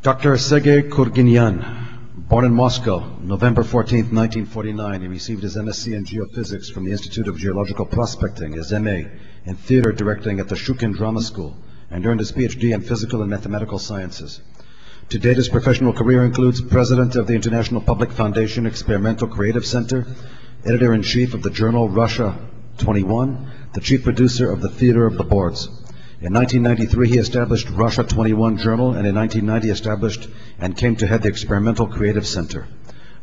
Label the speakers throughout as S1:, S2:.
S1: Dr. Sergey Kurginyan, born in Moscow, November 14, 1949, he received his MSc in Geophysics from the Institute of Geological Prospecting, his MA in Theater Directing at the Shukin Drama School, and earned his PhD in Physical and Mathematical Sciences. To date, his professional career includes President of the International Public Foundation Experimental Creative Center, Editor-in-Chief of the journal Russia 21, the Chief Producer of the Theater of the Boards. In 1993, he established Russia 21 Journal, and in 1990 established and came to head the Experimental Creative Center.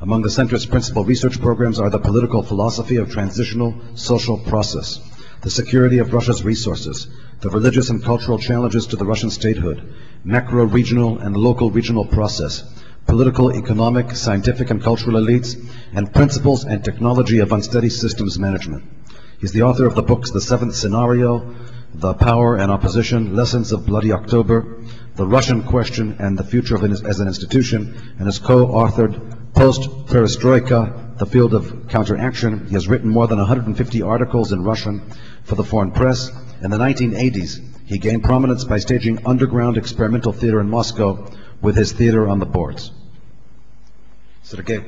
S1: Among the center's principal research programs are the political philosophy of transitional social process, the security of Russia's resources, the religious and cultural challenges to the Russian statehood, macro-regional and local regional process, political, economic, scientific and cultural elites, and principles and technology of unsteady systems management. He's the author of the books The Seventh Scenario, The Power and Opposition, Lessons of Bloody October, The Russian Question and the Future of as an Institution, and has co-authored Post-Perestroika, The Field of Counteraction. He has written more than 150 articles in Russian for the foreign press. In the 1980s, he gained prominence by staging underground experimental theater in Moscow with his Theater on the Boards. Sergey.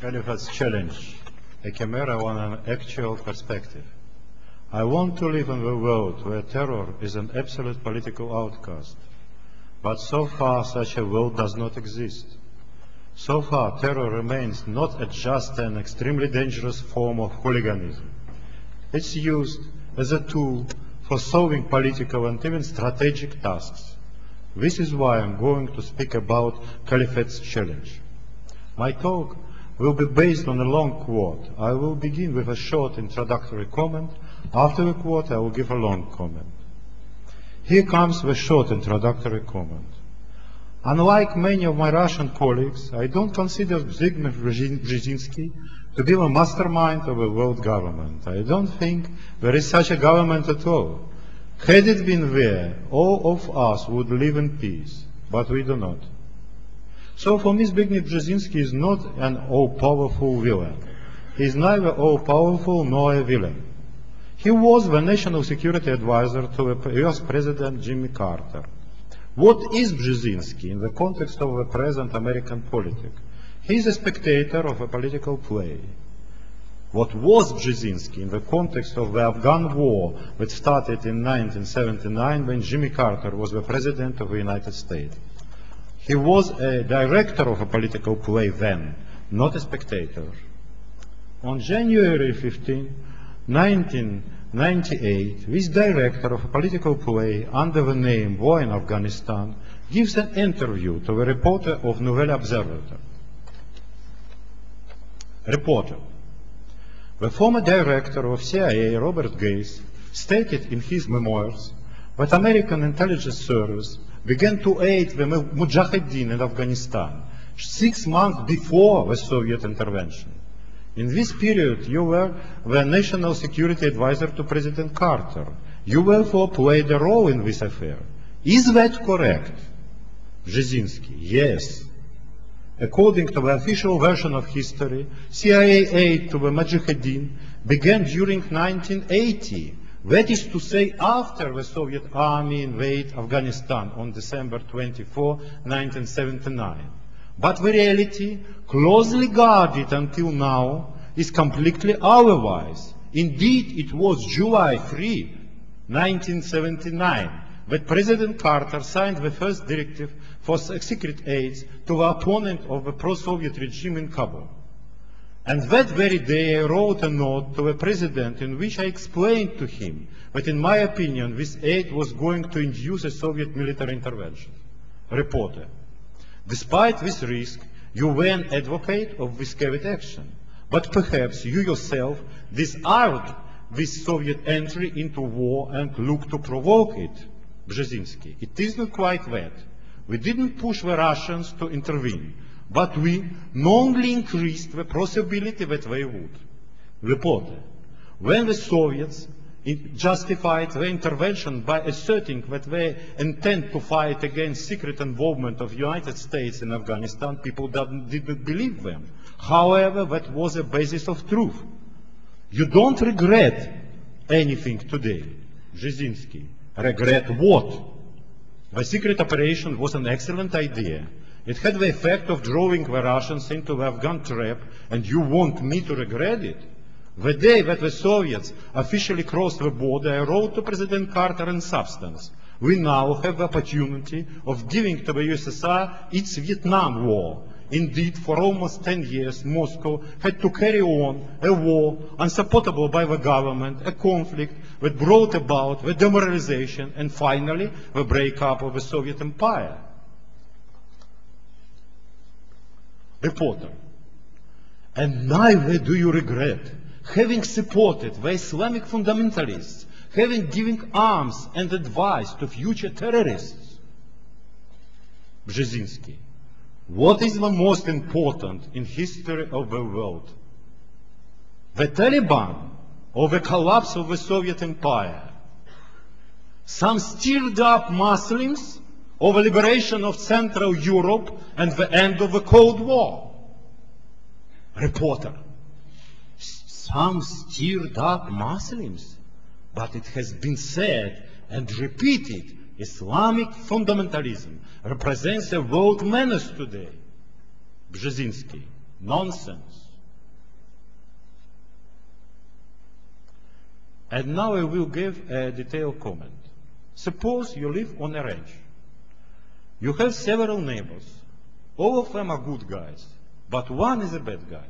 S2: Caliphate's challenge, a camera on an actual perspective. I want to live in a world where terror is an absolute political outcast. But so far such a world does not exist. So far terror remains not just an extremely dangerous form of hooliganism. It's used as a tool for solving political and even strategic tasks. This is why I'm going to speak about Caliphate's challenge. My talk will be based on a long quote. I will begin with a short introductory comment. After the quote, I will give a long comment. Here comes the short introductory comment. Unlike many of my Russian colleagues, I don't consider Zbigniew Brzezinski to be the mastermind of a world government. I don't think there is such a government at all. Had it been there, all of us would live in peace, but we do not. So for me, Zbigniew Brzezinski is not an all-powerful villain. He is neither all-powerful nor a villain. He was the national security advisor to the US President Jimmy Carter. What is Brzezinski in the context of the present American politics? He is a spectator of a political play. What was Brzezinski in the context of the Afghan War that started in 1979 when Jimmy Carter was the President of the United States? He was a director of a political play then, not a spectator. On January 15, 1998, this director of a political play under the name War in Afghanistan gives an interview to the reporter of Nouvelle Observateur. Reporter: the former director of CIA, Robert Gates, stated in his memoirs that American intelligence service began to aid the Mujahideen in Afghanistan 6 months before the Soviet intervention. In this period, you were the national security advisor to President Carter. You therefore played a role in this affair. Is that correct? Brzezinski: yes. According to the official version of history, CIA aid to the Mujahideen began during 1980. That is to say, after the Soviet army invaded Afghanistan on December 24, 1979. But the reality, closely guarded until now, is completely otherwise. Indeed, it was July 3, 1979, that President Carter signed the first directive for secret aids to the opponent of the pro-Soviet regime in Kabul. And that very day I wrote a note to the President in which I explained to him that in my opinion this aid was going to induce a Soviet military intervention. Reporter: despite this risk, you were an advocate of this covert action, but perhaps you yourself desired this Soviet entry into war and looked to provoke it. Brzezinski: it is not quite that. We didn't push the Russians to intervene, but we knowingly increased the possibility that they would. Reporter: when the Soviets justified their intervention by asserting that they intend to fight against secret involvement of the United States in Afghanistan. People didn't believe them. However, that was a basis of truth. You don't regret anything today. Brzezinski. Regret what? The secret operation was an excellent idea. It had the effect of drawing the Russians into the Afghan trap, and you want me to regret it? The day that the Soviets officially crossed the border, I wrote to President Carter in substance, we now have the opportunity of giving to the USSR its Vietnam War. Indeed, for almost 10 years, Moscow had to carry on a war unsupportable by the government, a conflict that brought about the demoralization and finally the breakup of the Soviet Empire. Reporter: and neither do you regret having supported the Islamic fundamentalists, having given arms and advice to future terrorists? Brzezinski: what is the most important in history of the world? The Taliban or the collapse of the Soviet Empire? Some stirred up Muslims or the liberation of Central Europe and the end of the Cold War? Reporter: some stirred up Muslims, but it has been said and repeated, Islamic fundamentalism represents a world menace today. Brzezinski: nonsense. And now I will give a detailed comment. Suppose you live on a ranch. You have several neighbors. All of them are good guys, but one is a bad guy.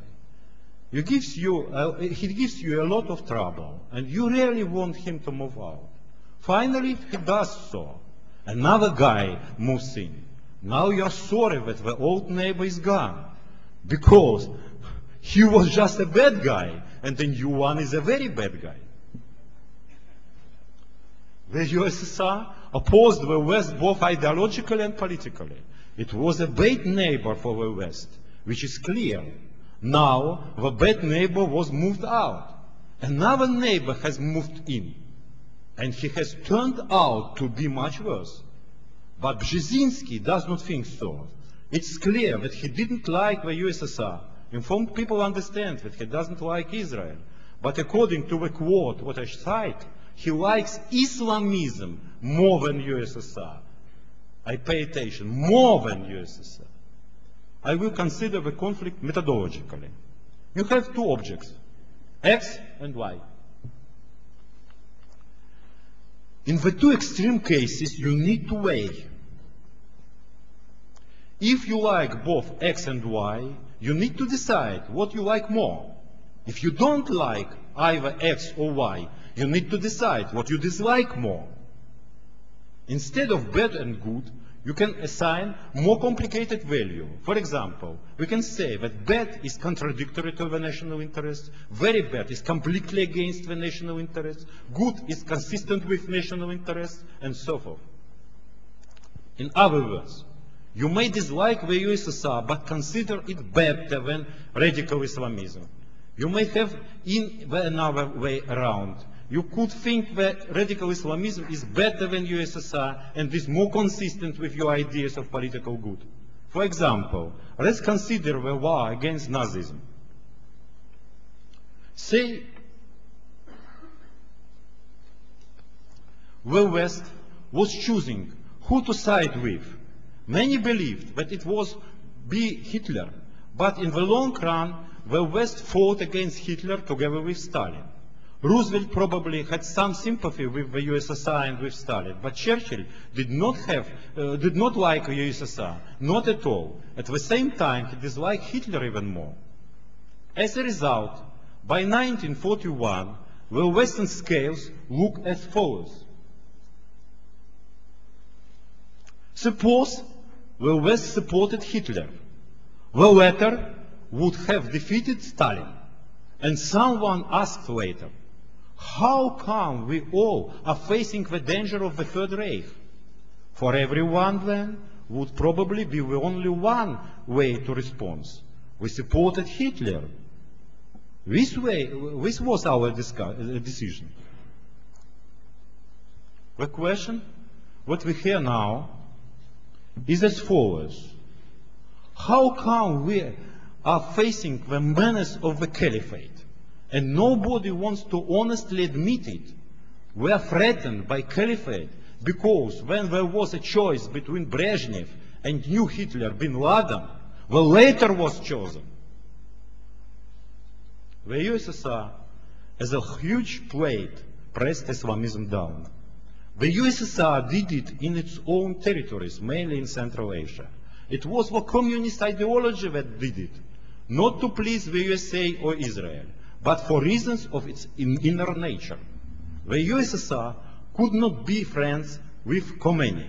S2: He gives you a lot of trouble, and you really want him to move out. Finally, he does so. Another guy moves in. Now you are sorry that the old neighbor is gone, because he was just a bad guy, and the new one is a very bad guy. The USSR opposed the West both ideologically and politically. It was a bad neighbor for the West, which is clear. Now the bad neighbor was moved out. Another neighbor has moved in, and he has turned out to be much worse. But Brzezinski does not think so. It's clear that he didn't like the USSR. Informed people understand that he doesn't like Israel. But according to the quote what I cite, he likes Islamism more than USSR. I pay attention, more than USSR. I will consider the conflict methodologically. You have two objects, X and Y. In the two extreme cases, you need to weigh. If you like both X and Y, you need to decide what you like more. If you don't like either X or Y, you need to decide what you dislike more. Instead of bad and good, you can assign more complicated value. For example, we can say that bad is contradictory to the national interest, very bad is completely against the national interest, good is consistent with national interest, and so forth. In other words, you may dislike the USSR, but consider it better than radical Islamism. You may have in another way around. You could think that radical Islamism is better than USSR and is more consistent with your ideas of political good. For example, let's consider the war against Nazism. Say the West was choosing who to side with. Many believed that it was Hitler, but in the long run, the West fought against Hitler together with Stalin. Roosevelt probably had some sympathy with the USSR and with Stalin, but Churchill did not like the USSR, not at all. At the same time, he disliked Hitler even more. As a result, by 1941, the Western scales look as follows. Suppose the West supported Hitler. The latter would have defeated Stalin. And someone asked later, how come we all are facing the danger of the Third Reich? For everyone then would probably be the only one way to respond. We supported Hitler. This was our decision. The question, what we hear now, is as follows. How come we are facing the menace of the caliphate, and nobody wants to honestly admit it? We are threatened by caliphate because when there was a choice between Brezhnev and new Hitler, bin Laden, the latter was chosen. The USSR, as a huge plate, pressed Islamism down. The USSR did it in its own territories, mainly in Central Asia. It was the communist ideology that did it, not to please the USA or Israel, but for reasons of its inner nature. The USSR could not be friends with Khomeini,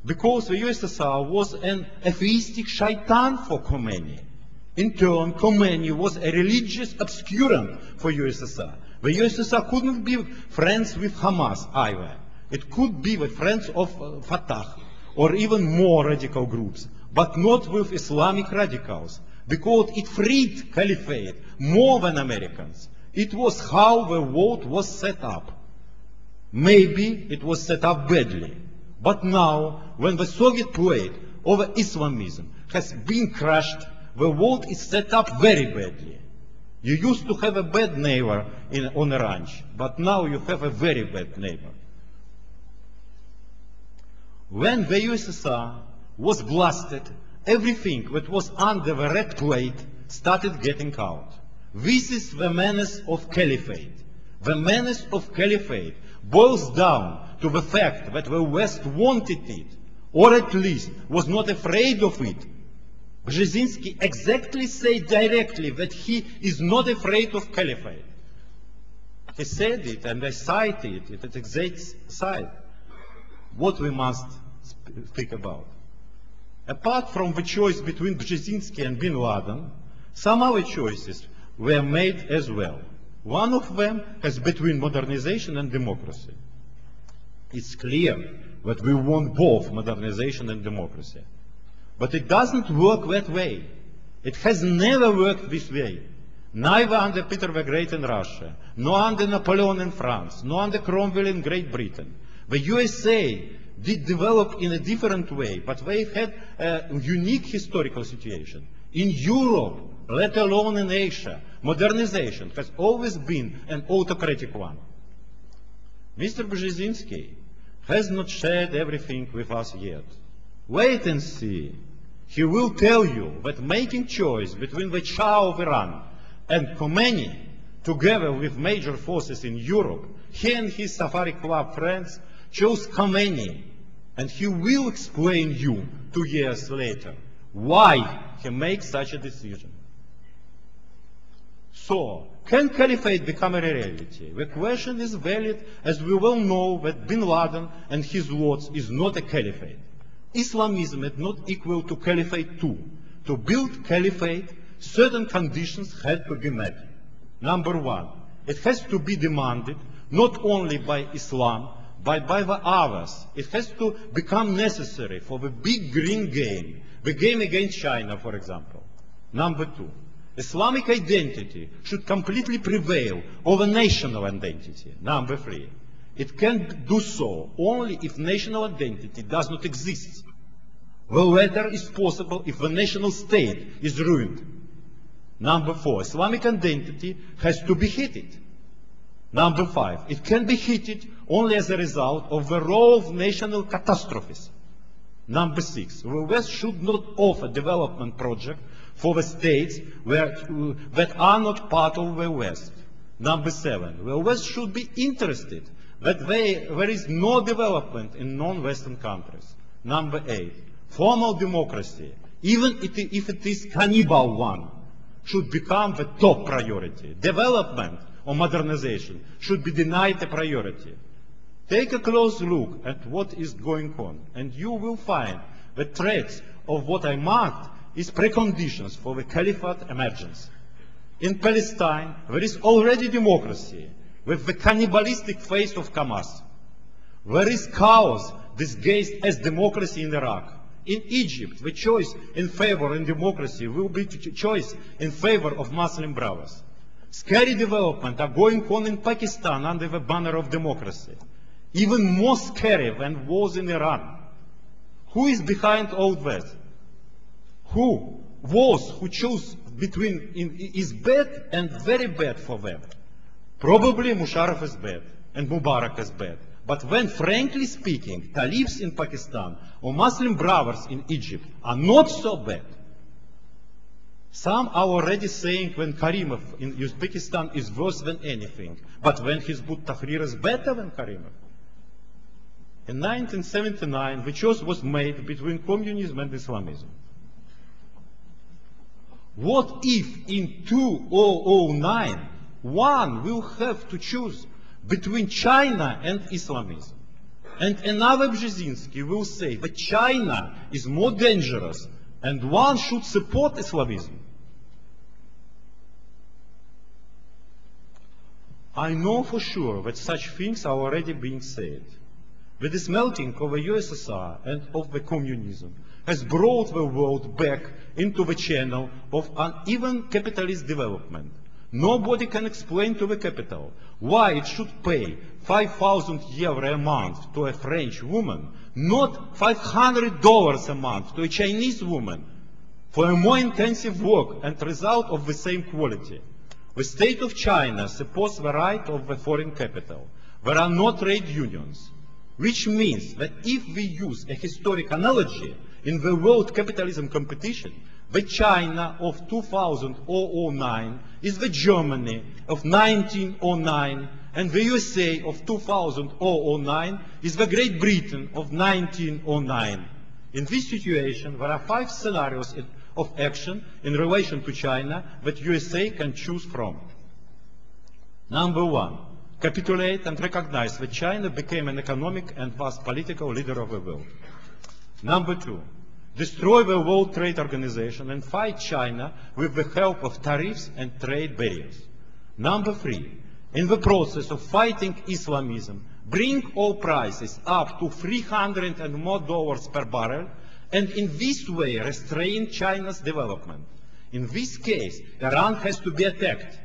S2: because the USSR was an atheistic shaitan for Khomeini. In turn, Khomeini was a religious obscurant for USSR. The USSR couldn't be friends with Hamas either. It could be the friends of Fatah or even more radical groups, but not with Islamic radicals, because it freed caliphate more than Americans. It was how the world was set up. Maybe it was set up badly, but now, when the Soviet plate over Islamism has been crushed, the world is set up very badly. You used to have a bad neighbor on a ranch, but now you have a very bad neighbor. When the USSR was blasted, everything that was under the red plate started getting out. This is the menace of caliphate. The menace of caliphate boils down to the fact that the West wanted it, or at least was not afraid of it. Brzezinski exactly said directly that he is not afraid of caliphate. He said it, and I cited it at exact side. What we must speak about. Apart from the choice between Brzezinski and bin Laden, some other choices were made as well. One of them is between modernization and democracy. It's clear that we want both modernization and democracy. But it doesn't work that way. It has never worked this way. Neither under Peter the Great in Russia, nor under Napoleon in France, nor under Cromwell in Great Britain. The USA did develop in a different way, but they had a unique historical situation. In Europe, let alone in Asia, modernization has always been an autocratic one. Mr. Brzezinski has not shared everything with us yet. Wait and see. He will tell you that making choice between the Shah of Iran and Khomeini, together with major forces in Europe, he and his Safari Club friends chose Khomeini, and he will explain you 2 years later why he makes such a decision. So, can caliphate become a reality? The question is valid, as we well know that bin Laden and his lots is not a caliphate. Islamism is not equal to caliphate too. To build caliphate, certain conditions had to be met. Number one, it has to be demanded not only by Islam, but by the others. It has to become necessary for the big green game, the game against China, for example. Number two, Islamic identity should completely prevail over national identity. Number three, it can do so only if national identity does not exist. The latter is possible if the national state is ruined. Number four, Islamic identity has to be heated. Number five, it can be heated only as a result of the role of national catastrophes. Number six, the West should not offer development projects for the states that are not part of the West. Number seven, the West should be interested that there is no development in non-Western countries. Number eight, formal democracy, even if it is cannibal one, should become the top priority. Development or modernization should be denied a priority. Take a close look at what is going on, and you will find the threats of what I marked is preconditions for the caliphate emergence. In Palestine, there is already democracy with the cannibalistic face of Hamas. There is chaos disguised as democracy in Iraq. In Egypt, the choice in favor of democracy will be choice in favor of Muslim brothers. Scary developments are going on in Pakistan under the banner of democracy.
S3: even more scary than wars in Iran. Who is behind all that? Who? Wars who chose between is bad and very bad for them. Probably Musharraf is bad and Mubarak is bad. But when, frankly speaking, Talibs in Pakistan or Muslim brothers in Egypt are not so bad. Some are already saying when Karimov in Uzbekistan is worse than anything, but when Hizbut Tahrir is better than Karimov. In 1979, the choice was made between communism and Islamism. What if in 2009, one will have to choose between China and Islamism? And another Brzezinski will say that China is more dangerous and one should support Islamism. I know for sure that such things are already being said. The dismelting of the USSR and of the communism has brought the world back into the channel of uneven capitalist development. Nobody can explain to the capital why it should pay 5,000 euro a month to a French woman, not $500 a month to a Chinese woman, for a more intensive work and result of the same quality. The state of China supports the right of the foreign capital. There are no trade unions, which means that if we use a historic analogy in the world capitalism competition, the China of 2009 is the Germany of 1909, and the USA of 2009 is the Great Britain of 1909. In this situation, there are 5 scenarios of action in relation to China that USA can choose from. Number 1, capitulate and recognize that China became an economic and thus political leader of the world. Number 2, destroy the World Trade Organization and fight China with the help of tariffs and trade barriers. Number 3, in the process of fighting Islamism, bring oil prices up to $300 and more per barrel, and in this way restrain China's development. In this case, Iran has to be attacked,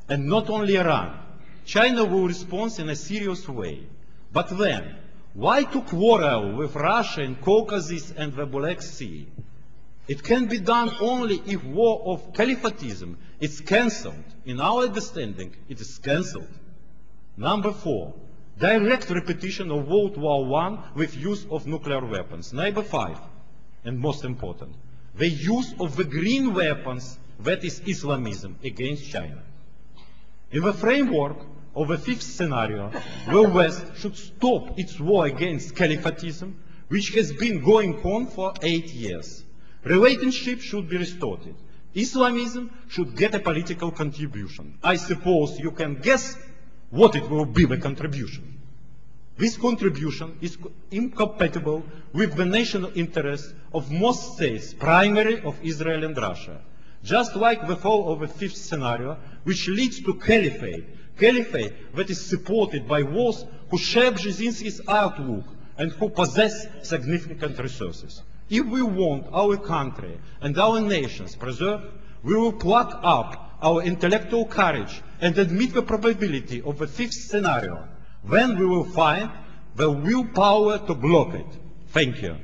S3: and not only Iran. China will respond in a serious way. But then, why to quarrel with Russia in Caucasus and the Black Sea? It can be done only if war of caliphatism is cancelled. In our understanding, it is cancelled. Number 4, direct repetition of World War I with use of nuclear weapons. Number 5, and most important, the use of the green weapons, that is Islamism, against China. In the framework of the 5th scenario, the West should stop its war against caliphatism, which has been going on for 8 years. Relationship should be restored. Islamism should get a political contribution. I suppose you can guess what it will be, the contribution. This contribution is incompatible with the national interests of most states, primarily of Israel and Russia. Just like the fall of the 5th scenario, which leads to caliphate that is supported by those who share Brzezinski's outlook and who possess significant resources. If we want our country and our nations preserved, we will pluck up our intellectual courage and admit the probability of the 5th scenario. Then we will find the willpower to block it. Thank you.